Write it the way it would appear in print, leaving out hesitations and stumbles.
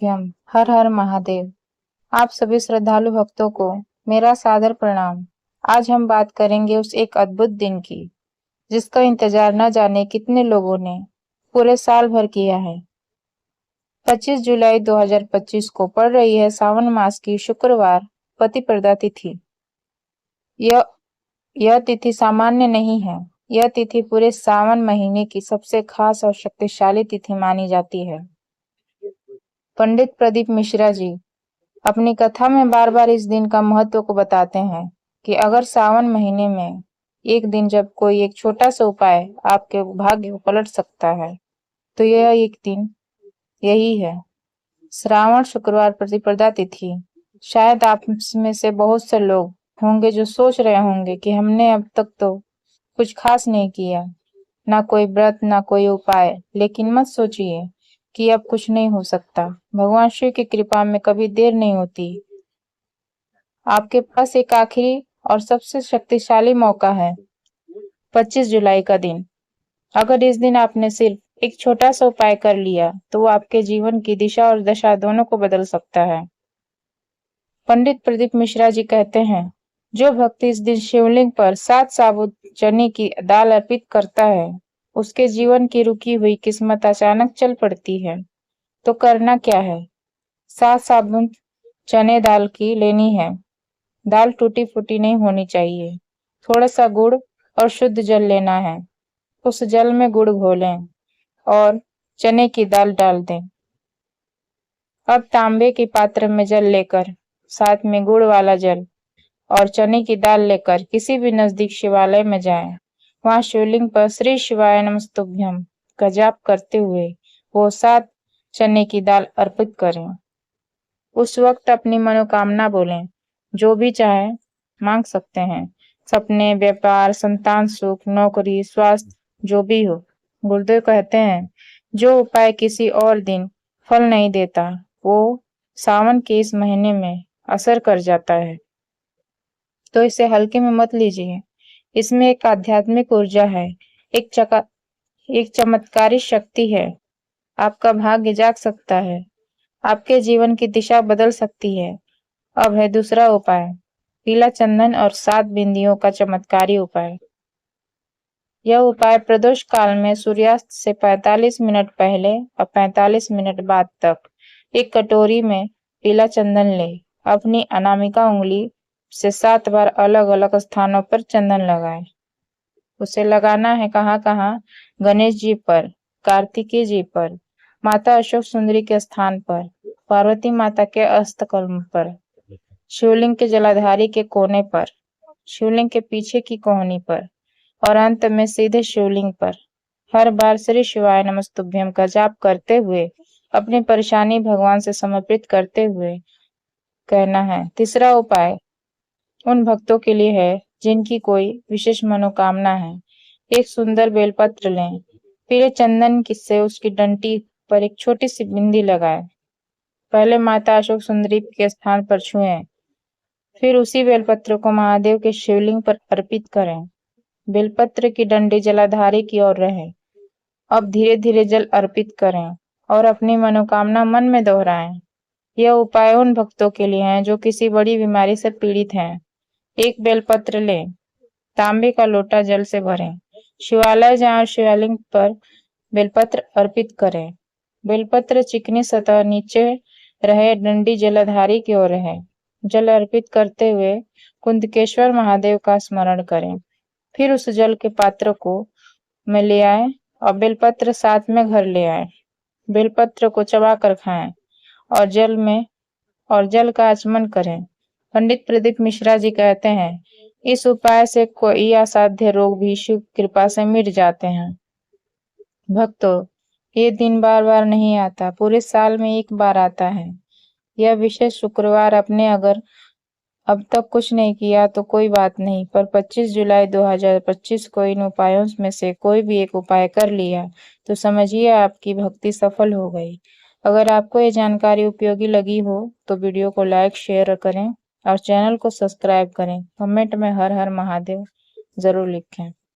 नमस्तुभ्यम। हर हर महादेव। आप सभी श्रद्धालु भक्तों को मेरा सादर प्रणाम। आज हम बात करेंगे उस एक अद्भुत दिन की जिसका इंतजार न जाने कितने लोगों ने पूरे साल भर किया है। 25 जुलाई 2025 को पड़ रही है सावन मास की शुक्रवार प्रतिपदा तिथि। यह यह तिथि सामान्य नहीं है। यह तिथि पूरे सावन महीने की सबसे खास और शक्तिशाली तिथि मानी जाती है। पंडित प्रदीप मिश्रा जी अपनी कथा में बार बार इस दिन का महत्व को बताते हैं कि अगर सावन महीने में एक दिन जब कोई एक छोटा सा उपाय आपके भाग्य को पलट सकता है तो यह एक दिन यही है। श्रावण शुक्रवार प्रतिपदा तिथि। शायद आप में से बहुत से लोग होंगे जो सोच रहे होंगे कि हमने अब तक तो कुछ खास नहीं किया, ना कोई व्रत ना कोई उपाय, लेकिन मत सोचिए कि अब कुछ नहीं हो सकता। भगवान शिव की कृपा में कभी देर नहीं होती। आपके पास एक आखिरी और सबसे शक्तिशाली मौका है, 25 जुलाई का दिन। अगर इस दिन आपने सिर्फ एक छोटा सा उपाय कर लिया तो वो आपके जीवन की दिशा और दशा दोनों को बदल सकता है। पंडित प्रदीप मिश्रा जी कहते हैं, जो भक्त इस दिन शिवलिंग पर 7 साबुत चने की दाल अर्पित करता है उसके जीवन की रुकी हुई किस्मत अचानक चल पड़ती है। तो करना क्या है? 7 साबुत चने दाल की लेनी है। दाल टूटी फूटी नहीं होनी चाहिए। थोड़ा सा गुड़ और शुद्ध जल लेना है। उस जल में गुड़ घोलें और चने की दाल डाल दें। अब तांबे के पात्र में जल लेकर साथ में गुड़ वाला जल और चने की दाल लेकर किसी भी नजदीक शिवालय में जाएं। वहां शिवलिंग पर श्री शिवाय नमस्तुभ्यम का जाप करते हुए वो 7 चने की दाल अर्पित करें। उस वक्त अपनी मनोकामना बोलें, जो भी चाहे मांग सकते हैं। सपने, व्यापार, संतान सुख, नौकरी, स्वास्थ्य, जो भी हो। गुरुदेव कहते हैं, जो उपाय किसी और दिन फल नहीं देता वो सावन के इस महीने में असर कर जाता है। तो इसे हल्के में मत लीजिए। इसमें एक आध्यात्मिक ऊर्जा है, एक चमत्कारी शक्ति है। आपका भाग्य जाग सकता है, आपके जीवन की दिशा बदल सकती है। अब है दूसरा उपाय, पीला चंदन और 7 बिंदियों का चमत्कारी उपाय। यह उपाय प्रदोष काल में सूर्यास्त से 45 मिनट पहले और 45 मिनट बाद तक एक कटोरी में पीला चंदन ले। अपनी अनामिका उंगली से 7 बार अलग अलग स्थानों पर चंदन लगाएं। उसे लगाना है कहाँ कहाँ? गणेश जी पर, कार्तिकेय जी पर, माता अशोक सुंदरी के स्थान पर, पार्वती माता के अस्तकल्म पर, शिवलिंग के जलाधारी के कोने पर, शिवलिंग के पीछे की कोहनी पर और अंत में सीधे शिवलिंग पर। हर बार श्री शिवाय नमस्तुभ्यम का जाप करते हुए अपनी परेशानी भगवान से समर्पित करते हुए कहना है। तीसरा उपाय उन भक्तों के लिए है जिनकी कोई विशेष मनोकामना है। एक सुंदर बेलपत्र लें, पीले चंदन से उसकी डंटी पर एक छोटी सी बिंदी लगाएं। पहले माता अशोक सुंदरी के स्थान पर छुएं, फिर उसी बेलपत्र को महादेव के शिवलिंग पर अर्पित करें। बेलपत्र की डंडी जलाधारी की ओर रहे। अब धीरे धीरे जल अर्पित करें और अपनी मनोकामना मन में दोहराएं। यह उपाय उन भक्तों के लिए है जो किसी बड़ी बीमारी से पीड़ित हैं। एक बेलपत्र लें, तांबे का लोटा जल से भरें, शिवालय जाएं और शिवलिंग पर बेलपत्र अर्पित करें। बेलपत्र चिकनी सतह नीचे रहे, डंडी जलाधारी की ओर रहे। जल अर्पित करते हुए कुंदकेश्वर महादेव का स्मरण करें। फिर उस जल के पात्र को में ले आए और बेलपत्र साथ में घर ले आए। बेलपत्र को चबा कर खाएं और जल का आचमन करें। पंडित प्रदीप मिश्रा जी कहते हैं, इस उपाय से कोई असाध्य रोग भी शिव कृपा से मिट जाते हैं। भक्तों, ये दिन बार बार नहीं आता, पूरे साल में एक बार आता है। यह विशेष शुक्रवार अपने अगर अब तक कुछ नहीं किया तो कोई बात नहीं, पर 25 जुलाई 2025 को इन उपायों में से कोई भी एक उपाय कर लिया तो समझिए आपकी भक्ति सफल हो गई। अगर आपको ये जानकारी उपयोगी लगी हो तो वीडियो को लाइक शेयर करें और चैनल को सब्सक्राइब करें। कमेंट में हर हर महादेव जरूर लिखें।